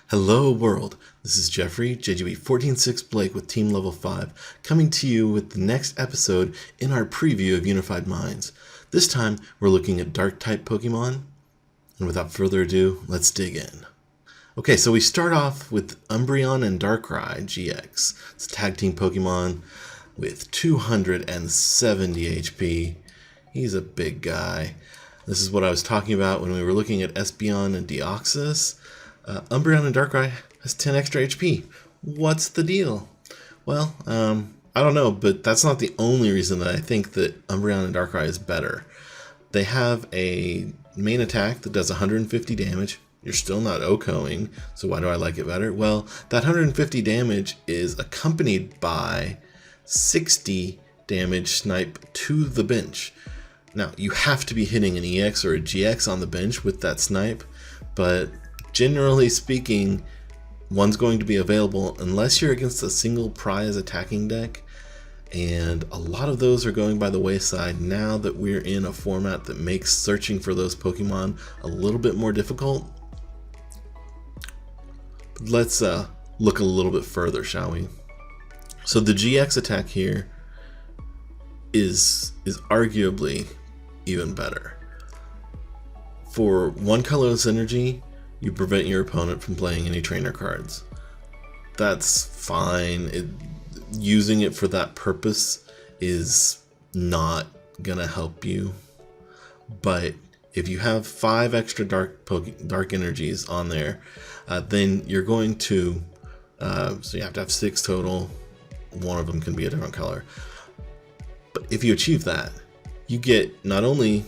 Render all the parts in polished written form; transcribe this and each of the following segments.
Hello world, this is Jeffrey, JGB146 Blake with Team Level 5, coming to you with the next episode in our preview of Unified Minds. This time, we're looking at Dark-type Pokemon, and without further ado, let's dig in. Okay, so we start off with Umbreon and Darkrai GX. It's a tag team Pokemon with 270 HP. He's a big guy. This is what I was talking about when we were looking at Espeon and Deoxys. Umbreon and Darkrai has 10 extra HP. What's the deal? Well, I don't know, but that's not the only reason that I think that Umbreon and Darkrai is better. They have a main attack that does 150 damage. You're still not OHKOing, so why do I like it better? Well, that 150 damage is accompanied by 60 damage snipe to the bench. Now, you have to be hitting an EX or a GX on the bench with that snipe, but generally speaking, one's going to be available unless you're against a single prize attacking deck, and a lot of those are going by the wayside now that we're in a format that makes searching for those Pokemon a little bit more difficult. Let's look a little bit further, shall we? So the GX attack here is arguably even better. For one colorless energy, you prevent your opponent from playing any trainer cards. That's fine. Using it for that purpose is not gonna help you. But if you have 5 extra dark energies on there, then you're going to, so you have to have 6 total. One of them can be a different color. But if you achieve that, you get not only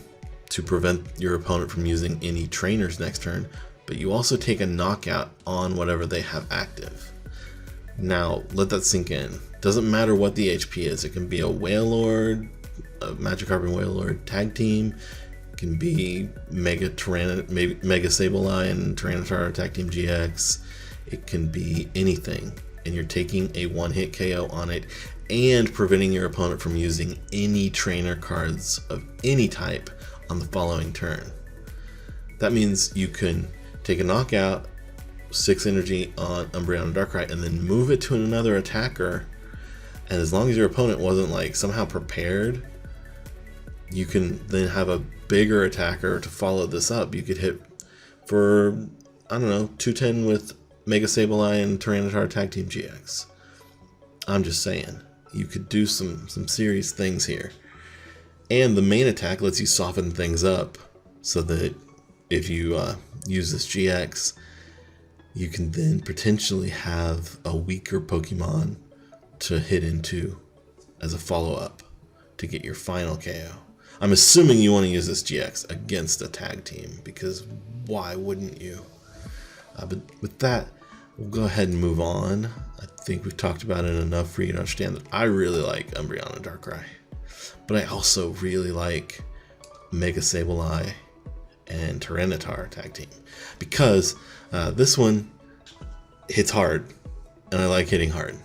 to prevent your opponent from using any trainers next turn, but you also take a knockout on whatever they have active. Now, let that sink in. Doesn't matter what the HP is. It can be a Wailord, a Magikarp and Wailord tag team. It can be Mega Sableye and Tyrantiar tag team GX. It can be anything. And you're taking a one-hit KO on it and preventing your opponent from using any trainer cards of any type on the following turn. That means you can take a knockout, 6 energy on Umbreon and Darkrai, and then move it to another attacker. And as long as your opponent wasn't like somehow prepared, you can then have a bigger attacker to follow this up. You could hit for, I don't know, 210 with Mega Sableye and Tyrantiar Tag Team GX. I'm just saying, you could do some serious things here. And the main attack lets you soften things up so that if you use this GX, you can then potentially have a weaker Pokemon to hit into as a follow-up to get your final KO. I'm assuming you want to use this GX against a tag team, because why wouldn't you? But with that, we'll go ahead and move on. I think we've talked about it enough for you to understand that I really like Umbreon and Darkrai. But I also really like Mega Sableye and Tyrantiar tag team, because this one hits hard, and I like hitting hard,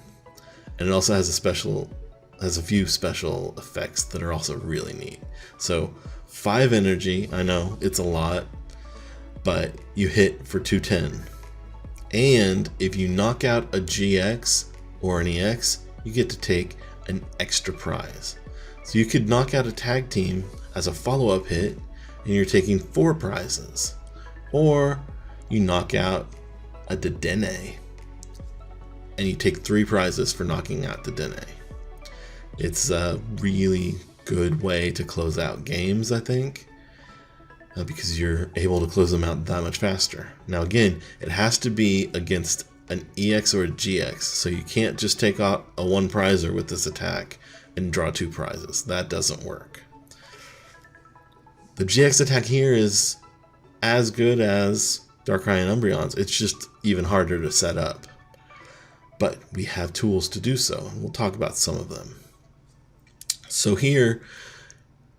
and it also has a few special effects that are also really neat. So 5 energy, I know it's a lot, but you hit for 210, and if you knock out a GX or an EX, you get to take an extra prize. So you could knock out a tag team as a follow-up hit, and you're taking 4 prizes. Or you knock out a Dedenne, and you take 3 prizes for knocking out Dedenne. It's a really good way to close out games, I think, because you're able to close them out that much faster. Now again, it has to be against an EX or a GX, so you can't just take out a 1 prizer with this attack and draw 2 prizes. That doesn't work. The GX attack here is as good as Darkrai and Umbreon's. It's just even harder to set up. But we have tools to do so, and we'll talk about some of them. So here,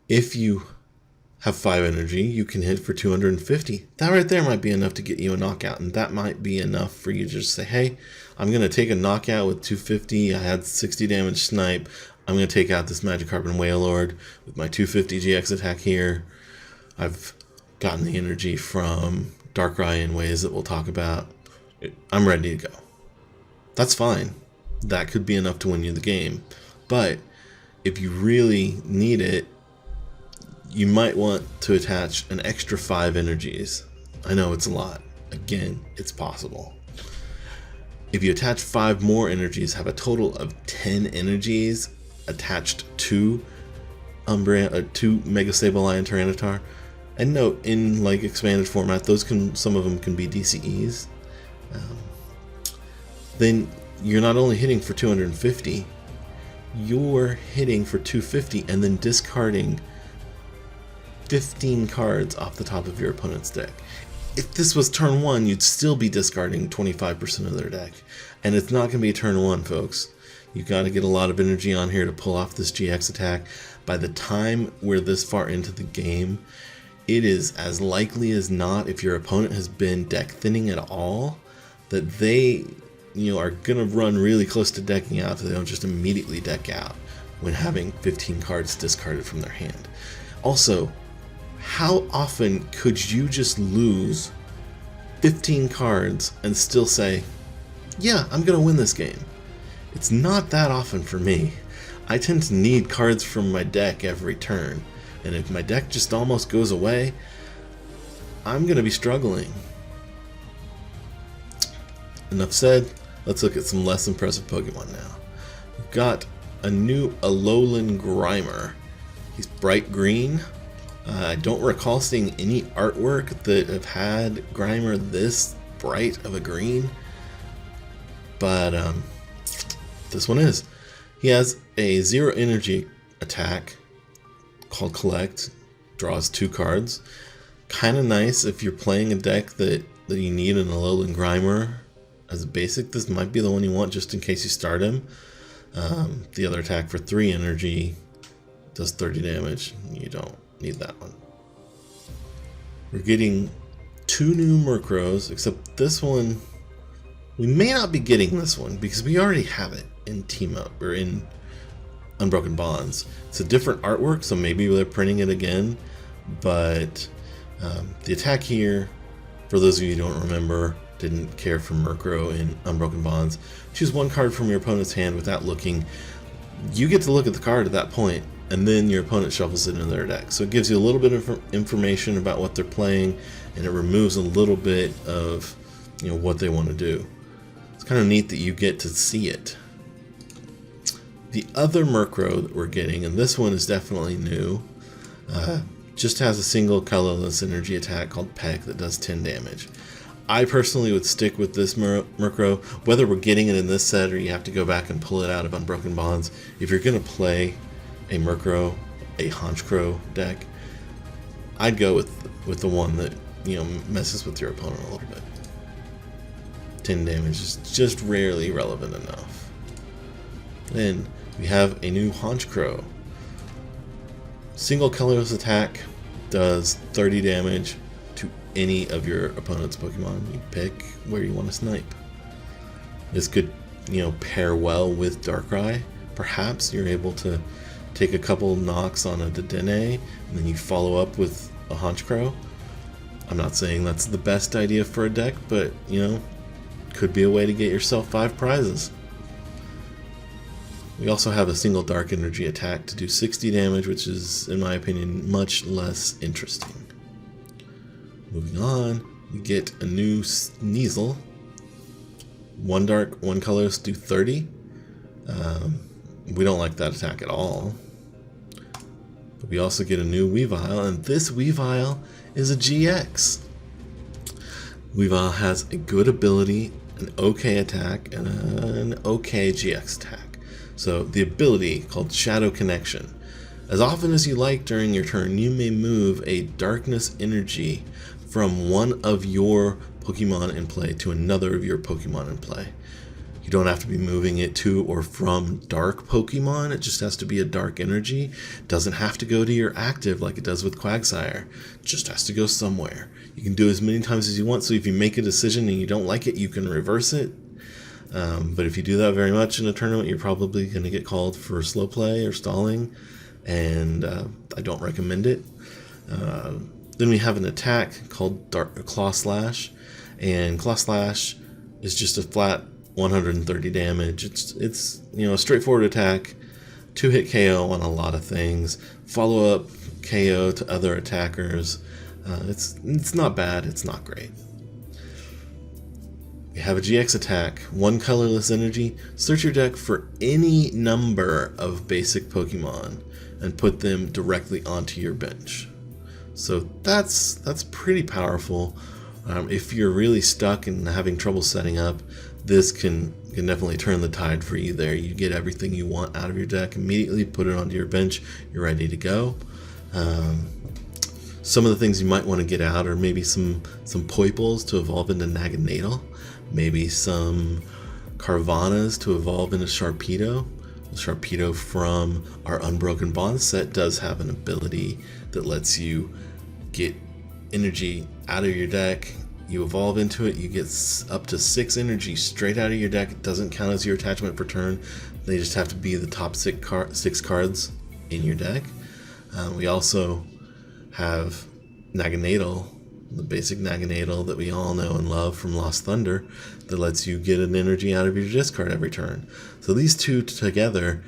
if you have 5 energy, you can hit for 250. That right there might be enough to get you a knockout, and that might be enough for you to just say, hey, I'm going to take a knockout with 250. I had 60 damage snipe. I'm going to take out this Magikarp and Wailord with my 250 GX attack here. I've gotten the energy from Darkrai in ways that we'll talk about, I'm ready to go. That's fine. That could be enough to win you the game. But if you really need it, you might want to attach an extra 5 energies. I know it's a lot. Again, it's possible. If you attach 5 more energies, have a total of 10 energies attached to to Mega Sableye and Tyrantiar. And note, in like expanded format, some of them can be DCEs. Then you're not only hitting for 250, you're hitting for 250 and then discarding 15 cards off the top of your opponent's deck. If this was turn 1, you'd still be discarding 25% of their deck. And it's not going to be turn 1, folks. You've got to get a lot of energy on here to pull off this GX attack. By the time we're this far into the game, it is as likely as not, if your opponent has been deck thinning at all, that they are going to run really close to decking out so they don't just immediately deck out when having 15 cards discarded from their hand. Also, how often could you just lose 15 cards and still say, yeah, I'm going to win this game? It's not that often for me. I tend to need cards from my deck every turn, and if my deck just almost goes away, I'm going to be struggling. Enough said, let's look at some less impressive Pokemon now. We've got a new Alolan Grimer. He's bright green. I don't recall seeing any artwork that have had Grimer this bright of a green, but this one is. He has a 0 energy attack called Collect, draws 2 cards. Kind of nice if you're playing a deck that you need an Alolan Grimer as a basic. This might be the one you want just in case you start him. The other attack for 3 energy does 30 damage. You don't need that one. We're getting 2 new Murkrows, except this one, we may not be getting this one because we already have it in Team Up or in Unbroken Bonds. It's a different artwork, so maybe they're printing it again, but the attack here, for those of you who don't remember, didn't care for Murkrow in Unbroken Bonds, choose 1 card from your opponent's hand without looking. You get to look at the card at that point, and then your opponent shuffles it into their deck. So it gives you a little bit of information about what they're playing, and it removes a little bit of what they want to do. It's kind of neat that you get to see it. The other Murkrow that we're getting, and this one is definitely new, just has a single colorless energy attack called Peck that does 10 damage. I personally would stick with this Murkrow, whether we're getting it in this set or you have to go back and pull it out of Unbroken Bonds. If you're going to play a Murkrow, a Honchkrow deck, I'd go with the one that messes with your opponent a little bit. 10 damage is just rarely relevant enough. Then we have a new Honchkrow. Single colorless attack does 30 damage to any of your opponent's Pokemon. You pick where you want to snipe. This could pair well with Darkrai. Perhaps you're able to take a couple knocks on a Dedenne and then you follow up with a Honchkrow. I'm not saying that's the best idea for a deck, but could be a way to get yourself 5 prizes. We also have a single dark energy attack to do 60 damage, which is, in my opinion, much less interesting. Moving on, we get a new Sneasel. 1 dark, 1 colorless, do 30. We don't like that attack at all. But we also get a new Weavile, and this Weavile is a GX. Weavile has a good ability, an okay attack, and an okay GX attack. So the ability, called Shadow Connection. As often as you like during your turn, you may move a darkness energy from one of your Pokemon in play to another of your Pokemon in play. You don't have to be moving it to or from dark Pokemon, it just has to be a dark energy. It doesn't have to go to your active like it does with Quagsire. It just has to go somewhere. You can do as many times as you want, so if you make a decision and you don't like it, you can reverse it. But if you do that very much in a tournament, you're probably going to get called for slow play or stalling, and I don't recommend it. Then we have an attack called Claw Slash, and Claw Slash is just a flat 130 damage. It's you know, a straightforward attack, 2-hit KO on a lot of things, follow up KO to other attackers. It's not bad, it's not great. We have a GX attack, 1 colorless energy. Search your deck for any number of basic Pokemon and put them directly onto your bench. So that's pretty powerful. If you're really stuck and having trouble setting up, this can definitely turn the tide for you there. You get everything you want out of your deck immediately, put it onto your bench, you're ready to go. Some of the things you might want to get out are maybe some Poiples to evolve into Naganadel, maybe some Carvanas to evolve into Sharpedo. The Sharpedo from our Unbroken Bond set does have an ability that lets you get energy out of your deck. You evolve into it, you get up to 6 energy straight out of your deck. It doesn't count as your attachment per turn. They just have to be the top 6 cards in your deck. We also have Naganadel, the basic Naganadel that we all know and love from Lost Thunder, that lets you get an energy out of your discard every turn. So these two together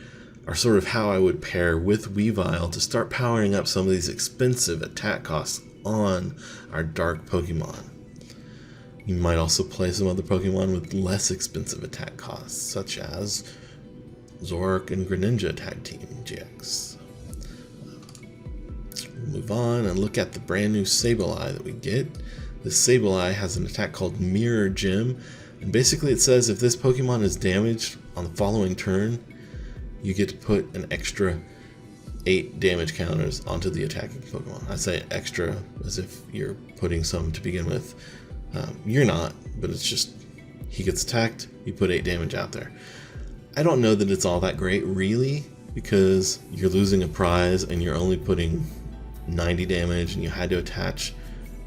are sort of how I would pair with Weavile to start powering up some of these expensive attack costs on our dark Pokemon. You might also play some other Pokemon with less expensive attack costs, such as Zoroark and Greninja Tag Team GX. We'll move on and look at the brand new Sableye that we get. This Sableye has an attack called Mirror Gem, and basically it says if this Pokemon is damaged on the following turn, you get to put an extra 8 damage counters onto the attacking Pokemon. I say extra as if you're putting some to begin with. You're not, but it's just he gets attacked, you put 8 damage out there. I don't know that it's all that great really, because you're losing a prize and you're only putting 90 damage and you had to attach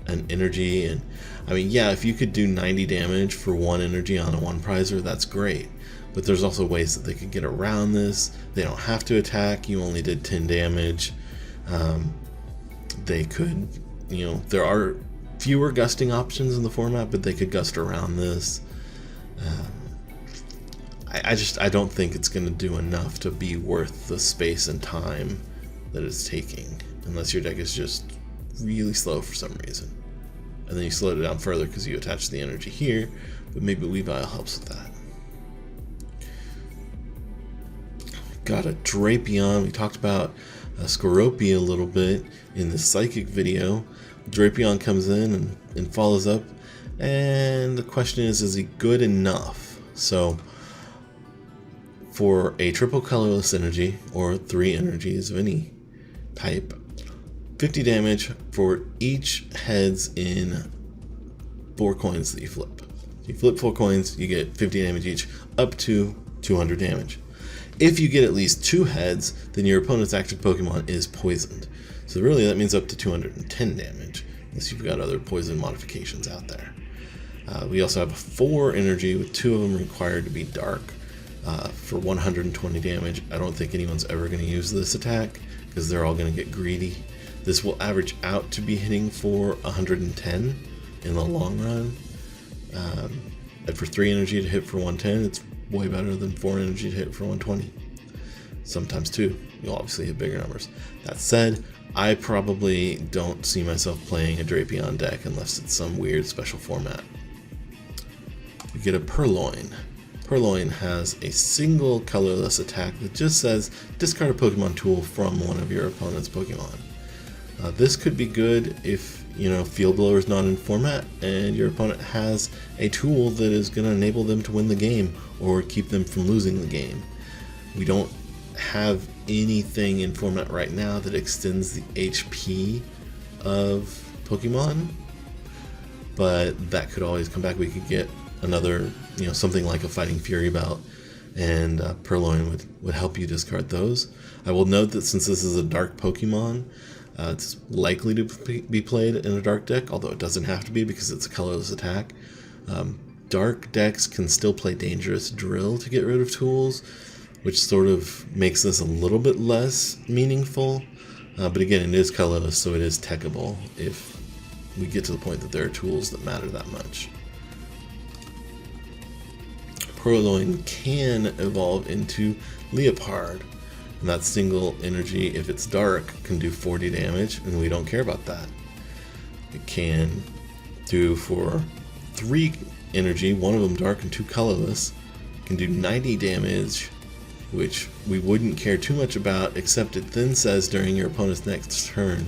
an energy. And I mean, yeah, if you could do 90 damage for 1 energy on a 1-prizer, that's great. But there's also ways that they could get around this. They don't have to attack. You only did 10 damage. They could, you know, there are fewer gusting options in the format, but they could gust around this. I don't think it's going to do enough to be worth the space and time that it's taking, unless your deck is just really slow for some reason. And then you slow it down further because you attach the energy here, but maybe Weavile helps with that. Got a Drapion. We talked about Scraggy a little bit in the Psychic video. Drapion comes in and follows up, and the question is he good enough? So for a triple colorless energy, or 3 energies of any type, 50 damage for each heads in 4 coins that you flip. If you flip 4 coins, you get 50 damage each, up to 200 damage. If you get at least 2 heads, then your opponent's active Pokemon is poisoned. So really that means up to 210 damage, unless you've got other poison modifications out there. We also have a 4 energy with 2 of them required to be dark for 120 damage. I don't think anyone's ever going to use this attack because they're all going to get greedy. This will average out to be hitting for 110 in the long run. And for 3 energy to hit for 110, it's way better than 4 energy to hit for 120. Sometimes 2. You'll obviously hit bigger numbers. That said, I probably don't see myself playing a Drapion deck unless it's some weird special format. We get a Purrloin. Purrloin has a single colorless attack that just says discard a Pokemon tool from one of your opponent's Pokemon. This could be good if, you know, Field Blower is not in format and your opponent has a tool that is going to enable them to win the game or keep them from losing the game. We don't have anything in format right now that extends the HP of Pokemon, but that could always come back. We could get another, you know, something like a Fighting Fury Belt, and Purrloin would help you discard those. I will note that since this is a dark Pokemon, it's likely to be played in a dark deck, although it doesn't have to be because it's a colorless attack. Dark decks can still play Dangerous Drill to get rid of tools, which sort of makes this a little bit less meaningful. But again, it is colorless, so it is techable if we get to the point that there are tools that matter that much. Purrloin can evolve into Liepard. And that single energy, if it's dark, can do 40 damage, and we don't care about that. It can do for 3 energy, 1 of them dark and 2 colorless, can do 90 damage, which we wouldn't care too much about, except it then says during your opponent's next turn,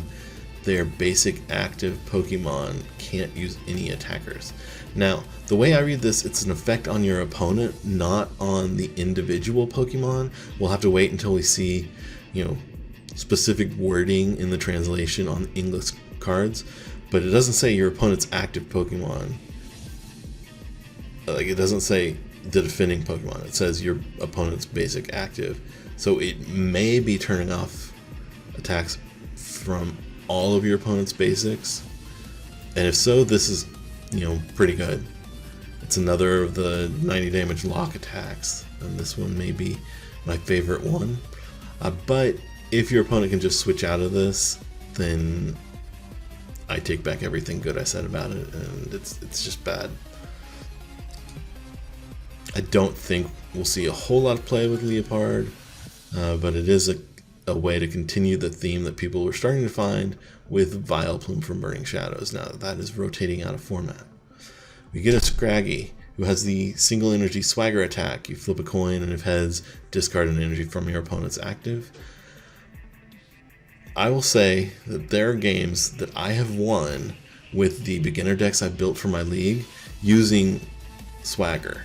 their basic active Pokemon can't use any attackers. Now, the way I read this, it's an effect on your opponent, not on the individual Pokemon. We'll have to wait until we see, specific wording in the translation on English cards, but it doesn't say your opponent's active Pokemon. Like, it doesn't say the defending Pokemon. It says your opponent's basic active. So it may be turning off attacks from all of your opponent's basics. And if so, this is, pretty good. It's another of the 90 damage lock attacks. And this one may be my favorite one. But if your opponent can just switch out of this, then I take back everything good I said about it, and it's just bad. I don't think we'll see a whole lot of play with Liepard, but it is a way to continue the theme that people were starting to find with Vileplume from Burning Shadows, now that is rotating out of format. We get a Scraggy, who has the single energy swagger attack. You flip a coin, and if heads, discard an energy from your opponent's active. I will say that there are games that I have won with the beginner decks I built for my league using swagger.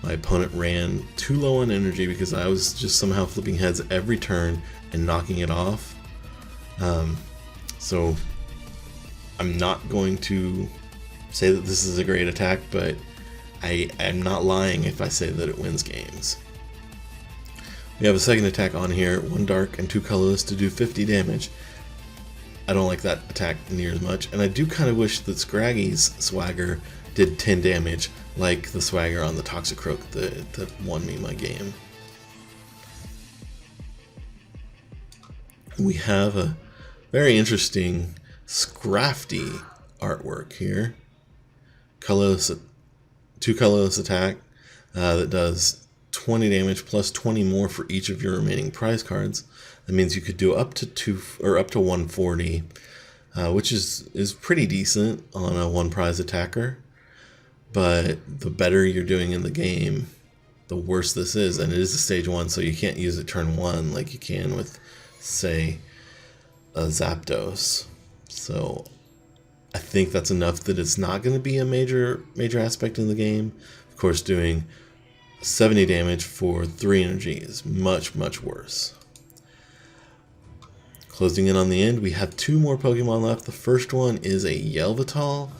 My opponent ran too low on energy because I was just somehow flipping heads every turn and knocking it off. So I'm not going to say that this is a great attack, but I'm not lying if I say that it wins games. We have a second attack on here, 1 dark and 2 colorless to do 50 damage. I don't like that attack near as much, and I do kind of wish that Scraggy's swagger did 10 damage, like the swagger on the Toxicroak that won me my game. We have a very interesting Scrafty artwork here. Colorless, 2 colorless attack that does 20 damage plus 20 more for each of your remaining prize cards. That means you could do up to 140, which is pretty decent on a 1 prize attacker. But the better you're doing in the game, the worse this is. And it is a stage 1, so you can't use it turn 1 like you can with, say, a Zapdos. So I think that's enough that it's not going to be a major aspect in the game. Of course, doing 70 damage for 3 energy is much, much worse. Closing in on the end, we have 2 more Pokemon left. The first one is a Yveltal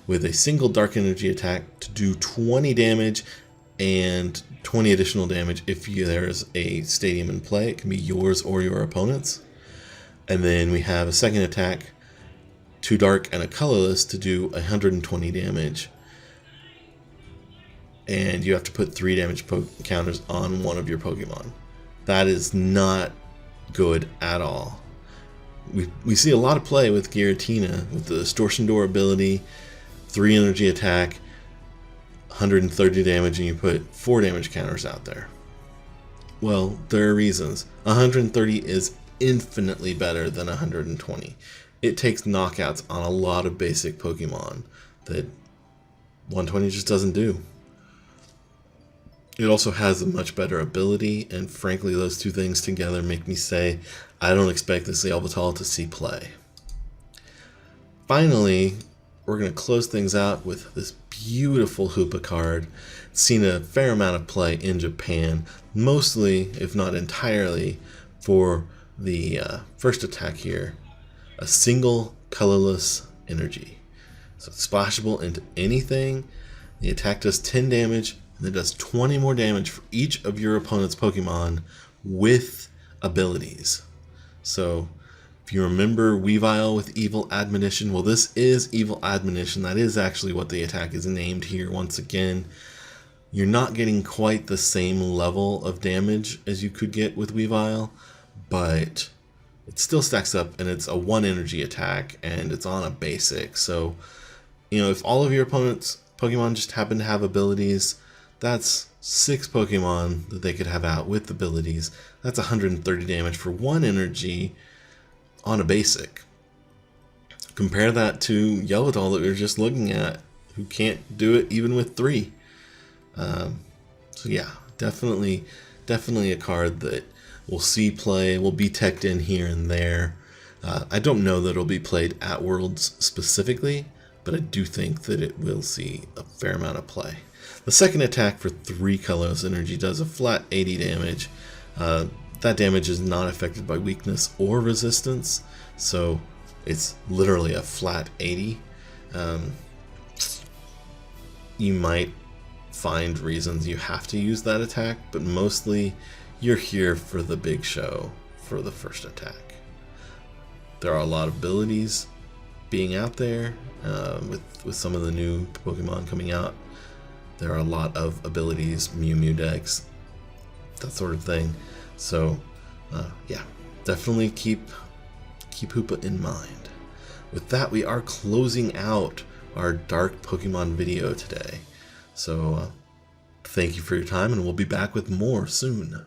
with a single dark energy attack to do 20 damage and 20 additional damage if there's a stadium in play. It can be yours or your opponent's. And then we have a second attack, 2 dark and a colorless to do 120 damage. And you have to put 3 damage counters on one of your Pokemon. That is not good at all. We see a lot of play with Giratina with the Distortion Door ability, 3 energy attack, 130 damage, and you put 4 damage counters out there. Well, there are reasons. 130 is infinitely better than 120. It takes knockouts on a lot of basic Pokemon that 120 just doesn't do. It also has a much better ability, and frankly those two things together make me say I don't expect this Yveltal to see play. Finally, we're going to close things out with this beautiful Hoopa card. It's seen a fair amount of play in Japan, mostly, if not entirely, for the first attack here. A single colorless energy. So it's splashable into anything. The attack does 10 damage, and it does 20 more damage for each of your opponent's Pokemon with abilities. So if you remember Weavile with Evil Admonition, well, this is Evil Admonition. That is actually what the attack is named here once again. You're not getting quite the same level of damage as you could get with Weavile, but it still stacks up, and it's a 1 energy attack, and it's on a basic. So, if all of your opponent's Pokemon just happen to have abilities, That's 6 Pokemon that they could have out with abilities. That's 130 damage for 1 energy on a basic. Compare that to Yveltal that we were just looking at, who can't do it even with 3. So yeah, definitely a card that we'll see play, will be teched in here and there. I don't know that it'll be played at Worlds specifically, but I do think that it will see a fair amount of play. The second attack for 3 colorless energy does a flat 80 damage. That damage is not affected by weakness or resistance, so it's literally a flat 80. You might find reasons you have to use that attack, but mostly you're here for the big show for the first attack. There are a lot of abilities being out there with some of the new Pokemon coming out. There are a lot of abilities, Mew Mew decks, that sort of thing. So yeah, definitely keep Hoopa in mind. With that, we are closing out our Dark Pokemon video today. So thank you for your time, and we'll be back with more soon.